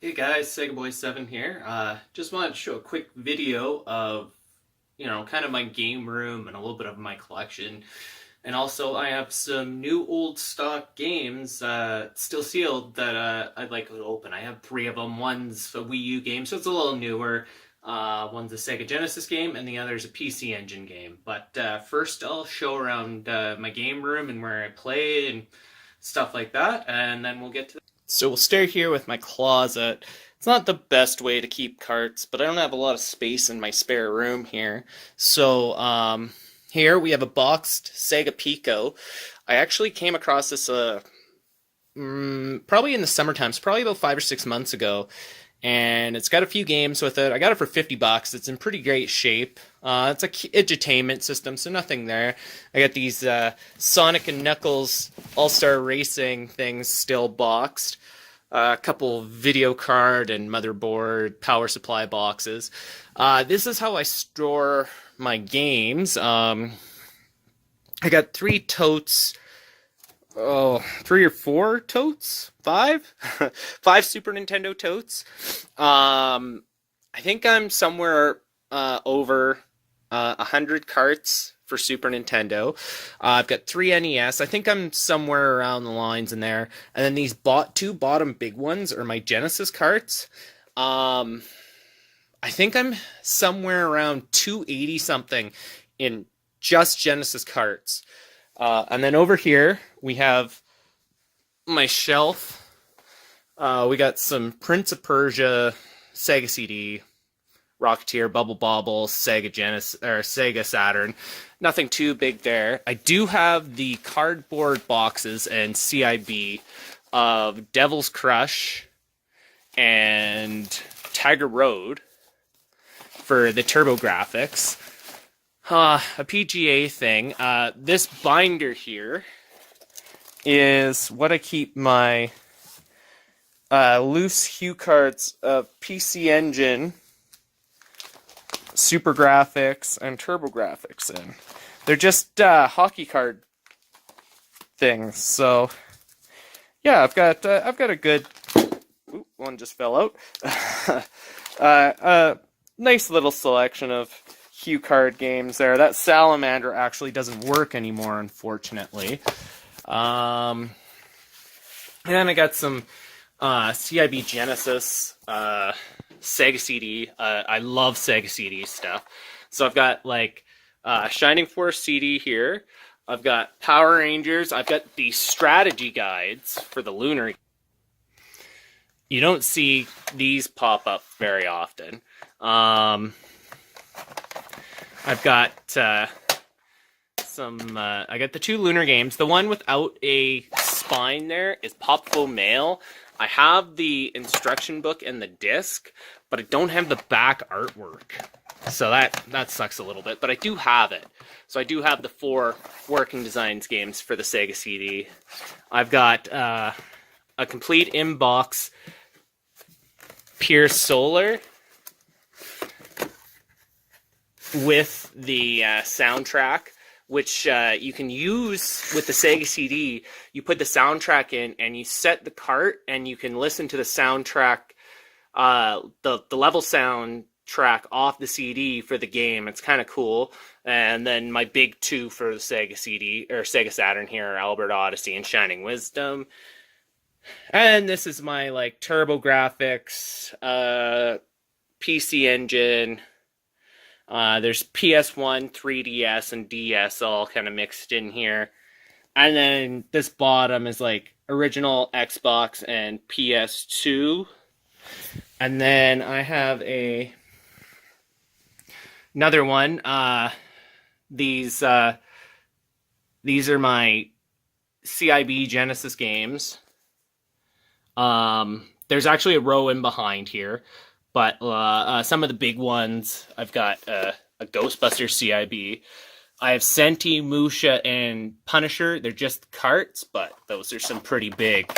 Hey guys, SegaBoy7 here. Just wanted to show a quick video of, kind of my game room and a little bit of my collection. And also, I have some new old stock games, still sealed, that I'd like to open. I have three of them. One's a Wii U game, so it's a little newer. One's a Sega Genesis game, and the other's a PC Engine game. But first, I'll show around my game room and where I play and stuff like that, and then we'll get to. So we'll start here with my closet. It's not the best way to keep carts, but I don't have a lot of space in my spare room here. So here we have a boxed Sega Pico. I actually came across this probably in the summer times, probably about 5 or 6 months ago. And it's got a few games with it. I got it for $50. It's in pretty great shape. It's a edutainment system, so nothing there. I got these Sonic and Knuckles All-Star Racing things still boxed. A couple video card and motherboard power supply boxes. This is how I store my games. I got three totes. Oh, 3 or 4 totes? 5? 5 Super Nintendo totes. I think I'm somewhere over 100 carts for Super Nintendo. I've got 3 NES. I think I'm somewhere around the lines in there. And then these two bottom big ones are my Genesis carts. I think I'm somewhere around 280 something in just Genesis carts. And then over here, we have my shelf. We got some Prince of Persia, Sega CD, Rocketeer, Bubble Bobble, Sega Genesis, or Sega Saturn. Nothing too big there. I do have the cardboard boxes and CIB of Devil's Crush and Tiger Road for the TurboGrafx. A PGA thing. This binder here is what I keep my loose hue cards of PC Engine, Super Graphics, and TurboGrafx in. They're just hockey card things. So yeah, I've got a good. Ooh, one just fell out. Nice little selection of cue card games there. That salamander actually doesn't work anymore, unfortunately. And then I got some CIB Genesis, Sega CD. I love Sega CD stuff. So I've got like Shining Force CD here. I've got Power Rangers. I've got the strategy guides for the Lunar. You don't see these pop up very often. I've got I got the 2 Lunar games. The one without a spine there is Popfo Mail. I have the instruction book and the disc, but I don't have the back artwork. So that sucks a little bit, but I do have it. So I do have the 4 Working Designs games for the Sega CD. I've got a complete inbox Pure Solar with the soundtrack, which you can use with the Sega CD. You put the soundtrack in and you set the cart and you can listen to the soundtrack, the level soundtrack off the CD for the game. It's kind of cool. And then my big 2 for the Sega CD or Sega Saturn here are Albert Odyssey and Shining Wisdom. And this is my like TurboGrafx, PC Engine. There's PS1, 3DS, and DS all kind of mixed in here. And then this bottom is like original Xbox and PS2. And then I have another one. These are my CIB Genesis games. There's actually a row in behind here. But some of the big ones, I've got a Ghostbusters CIB. I have Senti, Musha, and Punisher. They're just carts, but those are some pretty big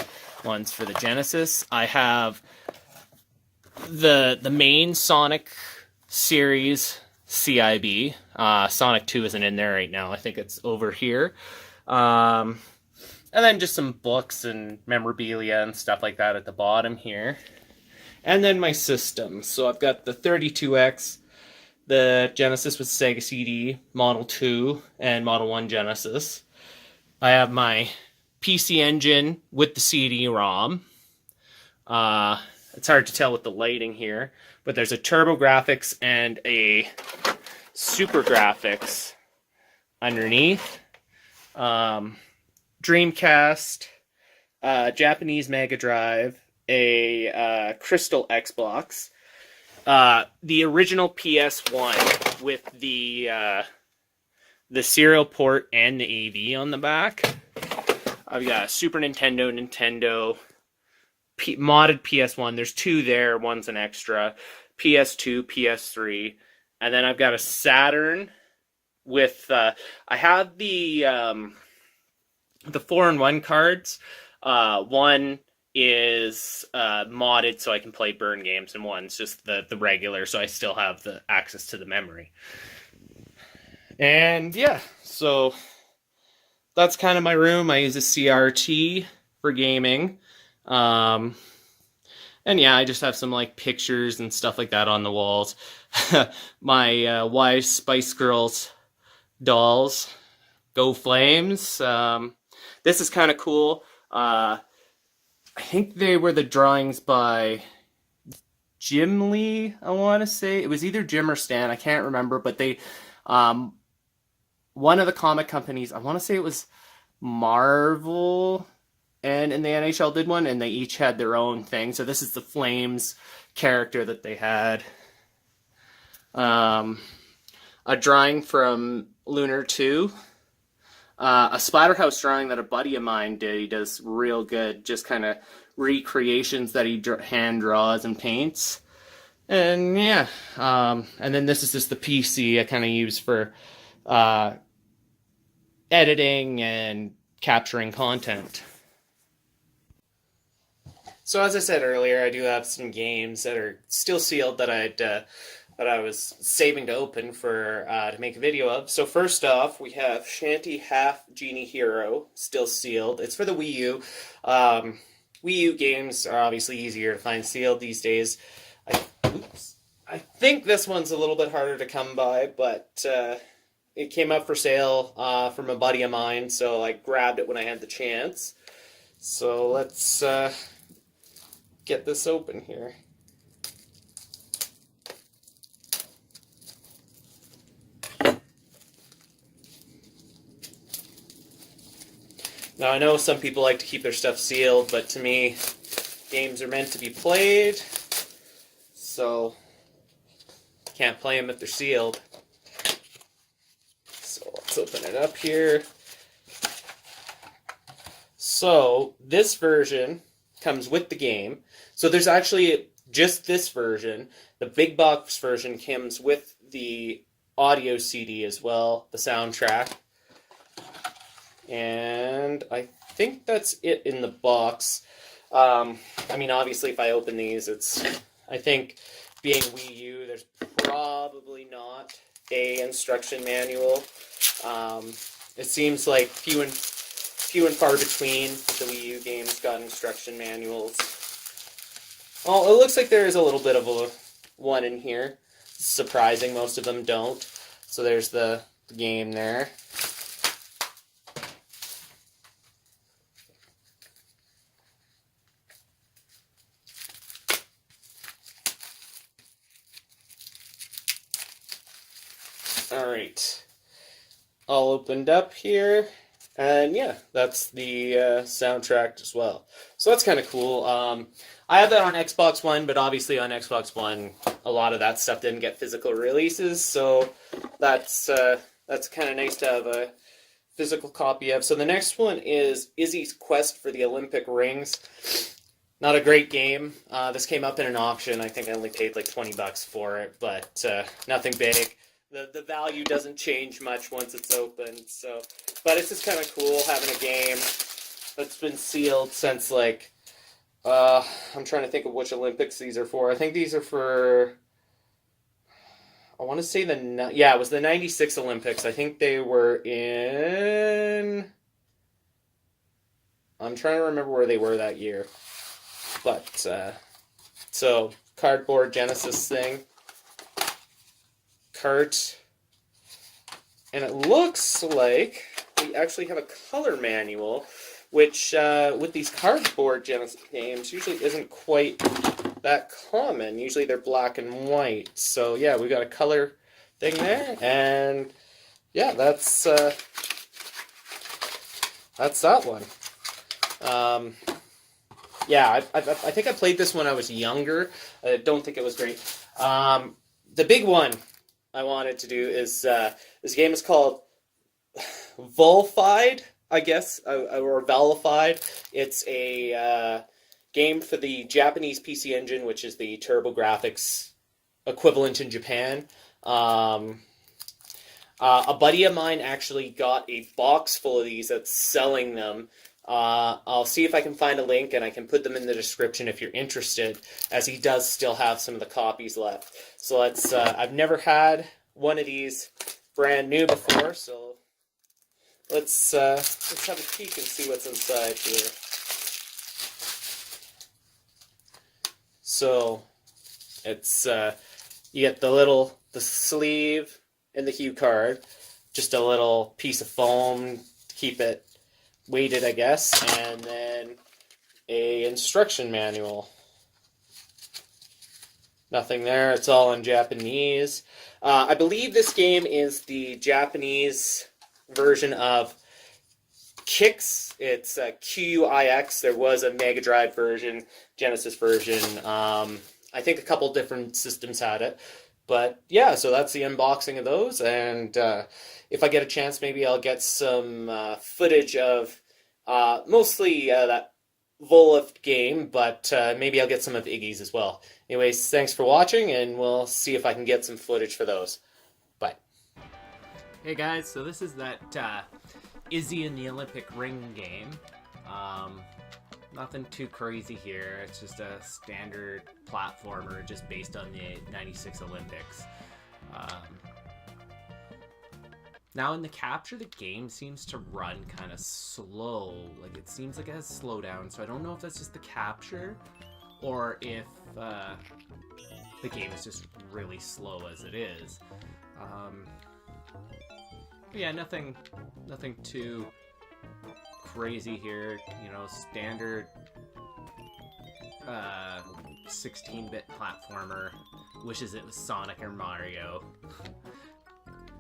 ones for the Genesis. I have the main Sonic series CIB. Sonic 2 isn't in there right now. I think it's over here. And then just some books and memorabilia and stuff like that at the bottom here. And then my system. So I've got the 32X, the Genesis with Sega CD, Model 2, and Model 1 Genesis. I have my PC Engine with the CD-ROM. It's hard to tell with the lighting here, but there's a TurboGrafx and a Super Graphics underneath. Dreamcast, Japanese Mega Drive, a Crystal Xbox, the original PS1 with the serial port and the AV on the back. I've got a Super Nintendo, modded PS1. There's two there. One's an extra. PS2, PS3, and then I've got a Saturn with. I have the 4-in-1 cards. One is modded so I can play burn games, and one's just the regular, so I still have the access to the memory. And yeah, so that's kind of my room. I use a CRT for gaming. And yeah, I just have some like pictures and stuff like that on the walls. My wife's Spice Girls dolls, Go Flames. This is kind of cool. I think they were the drawings by Jim Lee, I want to say. It was either Jim or Stan, I can't remember, but they, one of the comic companies, I want to say it was Marvel, and in the NHL did one, and they each had their own thing. So this is the Flames character that they had. A drawing from Lunar 2. A Splatterhouse drawing that a buddy of mine did. He does real good, just kind of recreations that he hand draws and paints. And yeah, and then this is just the PC I kind of use for editing and capturing content. So as I said earlier, I do have some games that are still sealed that I was saving to open for to make a video of. So first off, we have Shanty Half Genie Hero, still sealed. It's for the Wii U. Wii U games are obviously easier to find sealed these days. I think this one's a little bit harder to come by, but it came up for sale from a buddy of mine, so I grabbed it when I had the chance. So let's get this open here. Now, I know some people like to keep their stuff sealed, but to me, games are meant to be played, so can't play them if they're sealed. So let's open it up here. So this version comes with the game. So there's actually just this version. The big box version comes with the audio CD as well, the soundtrack. And I think that's it in the box. I mean, obviously, if I open these, I think being Wii U, there's probably not a instruction manual. It seems like few and far between the Wii U games got instruction manuals. Oh, it looks like there is a little bit of one in here. Surprising, most of them don't. So there's the game there. Alright, all opened up here, and yeah, that's the soundtrack as well. So that's kind of cool. I have that on Xbox One, but obviously on Xbox One, a lot of that stuff didn't get physical releases, so that's kind of nice to have a physical copy of. So the next one is Izzy's Quest for the Olympic Rings. Not a great game. This came up in an auction. I think I only paid like $20 for it, but nothing big. The value doesn't change much once it's opened. So, but it's just kind of cool having a game that's been sealed since like I'm trying to think of which Olympics these are for. I think these are for, I want to say it was the 96 Olympics. I think they were in, I'm trying to remember where they were that year. But so cardboard Genesis thing. Cart. And it looks like we actually have a color manual, which with these cardboard Genesis games usually isn't quite that common. Usually they're black and white. So yeah, we got a color thing there, and yeah, that's that one. Yeah, I think I played this when I was younger. I don't think it was great. The big one I wanted to do is this game is called Volfied, I guess, or Valified. It's a game for the Japanese PC Engine, which is the TurboGrafx equivalent in Japan. A buddy of mine actually got a box full of these that's selling them. I'll see if I can find a link, and I can put them in the description if you're interested, as he does still have some of the copies left. So let's, I've never had one of these brand new before, so let's have a peek and see what's inside here. So it's you get the sleeve and the hue card, just a little piece of foam to keep it weighted, I guess, and then a instruction manual. Nothing there. It's all in Japanese. I believe this game is the Japanese version of Qix. It's QUIX. There was a Mega Drive version, Genesis version. I think a couple different systems had it. But yeah, so that's the unboxing of those, and if I get a chance, maybe I'll get some footage of mostly that Volfied game, but maybe I'll get some of Iggy's as well. Anyways, thanks for watching, and we'll see if I can get some footage for those. Bye. Hey guys, so this is that Izzy in the Olympic ring game. Nothing too crazy here. It's just a standard platformer just based on the 96 Olympics. Now in the capture, the game seems to run kind of slow. Like, it seems like it has slowdown, so I don't know if that's just the capture or if the game is just really slow as it is. Yeah, nothing too crazy here. You know, standard 16-bit platformer. Wishes it was Sonic or Mario.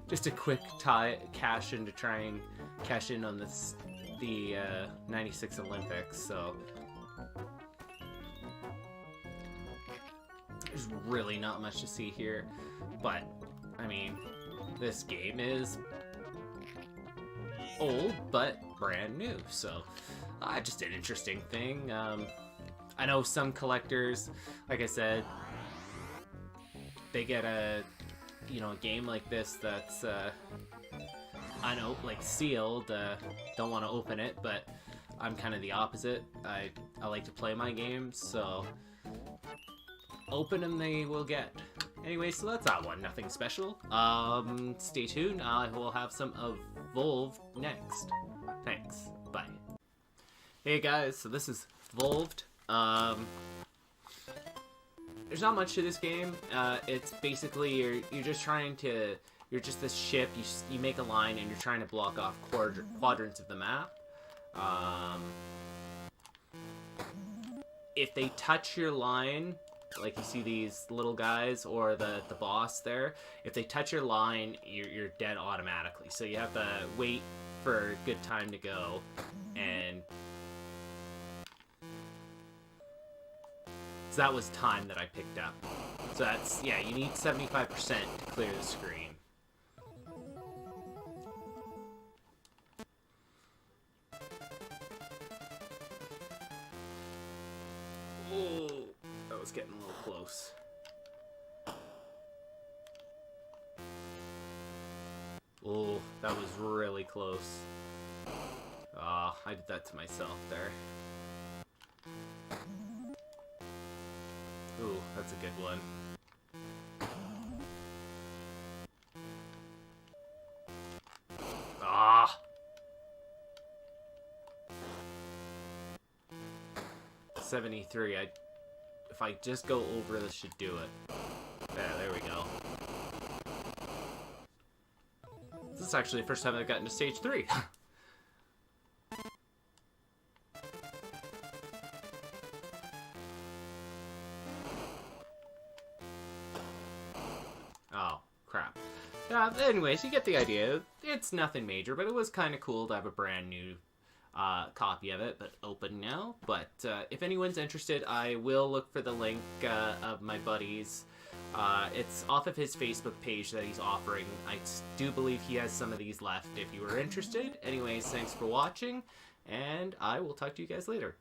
Just a quick cash in to try and cash in on the 96 Olympics. So there's really not much to see here, but I mean, this game is old but brand new, so just an interesting thing. I know some collectors, like I said, they get a game like this that's like sealed, don't want to open it, but I'm kind of the opposite. I like to play my games, so open them they will get. Anyway, so that's that one. Nothing special. Stay tuned. I will have some of Volfied next. Thanks. Bye. Hey guys, so this is Volfied. There's not much to this game. It's basically you're just trying to, you're just this ship. You make a line and you're trying to block off quadrants of the map. If they touch your line, like you see these little guys or the boss there, if they touch your line, you're dead automatically. So you have to wait for a good time to go, and so that was time that I picked up. So that's, yeah, you need 75% to clear the screen. Oh, that was getting a little close. Oh, that was really close. Ah, I did that to myself there. Ooh, that's a good one. Ah! 73, If I just go over this, should do it. There we go. This is actually the first time I've gotten to stage 3. Oh, crap. Anyways, you get the idea. It's nothing major, but it was kind of cool to have a brand new copy of it, but open now. But if anyone's interested, I will look for the link of my buddy's. It's off of his Facebook page that he's offering. I do believe he has some of these left if you were interested. Anyways, thanks for watching, and I will talk to you guys later.